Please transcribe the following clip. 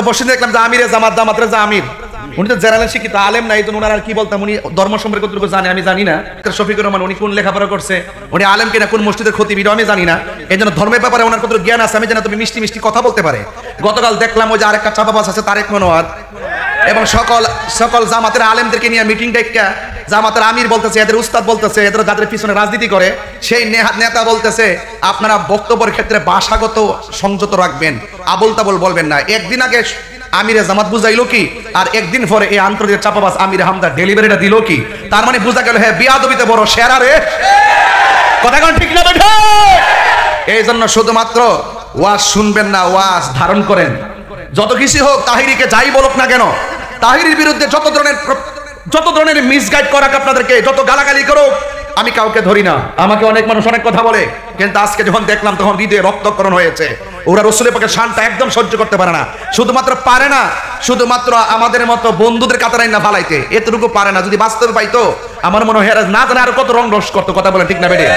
বসে দেখলাম যে আমিরে জামাত জামাতের যে আমির উনি তো জেনারেল শিক্ষিত আলেম নাই, তো ওনার আর কি বলতাম, উনি ধর্ম সম্পর্কে কতটুকু জানে আমি জানি না। শফিকুর রহমান উনি কোন লেখাপড়া করছে, উনি আলেম কিনা, কোন মসজিদের খতিব আমি জানি না। এই জন্য ধর্মের ব্যাপারে ওনার কত জ্ঞান আছে আমি জানি, তুমি মিষ্টি মিষ্টি কথা বলতে পারে। গতকাল দেখলাম ওই যে আরেকটা চাপাবাস আছে তারেক মনোয়ার, এবং সকল জামাতের আলেমদেরকে নিয়ে মিটিং ডেকে জামাতের আমির বলতেছে, এদের উস্তাদ বলতেছে, এদের যাদের পিছনে রাজনীতি করে সেই নেতা বলতেছে আপনারা বক্তব্যের ক্ষেত্রে ভাষাগত সংযত রাখবেন, আবল তাবল বলবেন না। একদিন আগে আমিরে জামাত বুঝাইলো কি, আর একদিন পরে এই আন্তর্জাতিক চাপাবাস আমির হামদা ডেলিভারিটা দিল কি? তার মানে বোঝা গেল হ্যাঁ বিয়াদবিতে বড় সেরা রে। কথা কোন ঠিক না বেঠা? এই জন্য শুধুমাত্র ওয়াজ শুনবেন না, ওয়াজ ধারণ করেন। যত কিছু হোক, তাহিরিকে যাই বলুক না কেন, তাহিরির বিরুদ্ধে যত ধরনের মিসগাইড করাক আপনাদেরকে, যত গালাগালি করুক, আমি কাউকে ধরি না। আমাকে অনেক মানুষ অনেক কথা বলে, কিন্তু আজকে যখন দেখলাম তখন হৃদয়ে রক্তক্ষরণ হয়েছে। ওরা রাসূলের পাকের শানটা একদম সহ্য করতে পারে না। শুধুমাত্র পারে না, শুধুমাত্র আমাদের মতো বন্ধুদের কাতারাই না ফালাইতে, এতটুকু পারে না। যদি বাস্তবে পাইতো আমার মনে হয় না জানে আরো কত রং রস করতো। কথা বলে ঠিক না বেড়ে?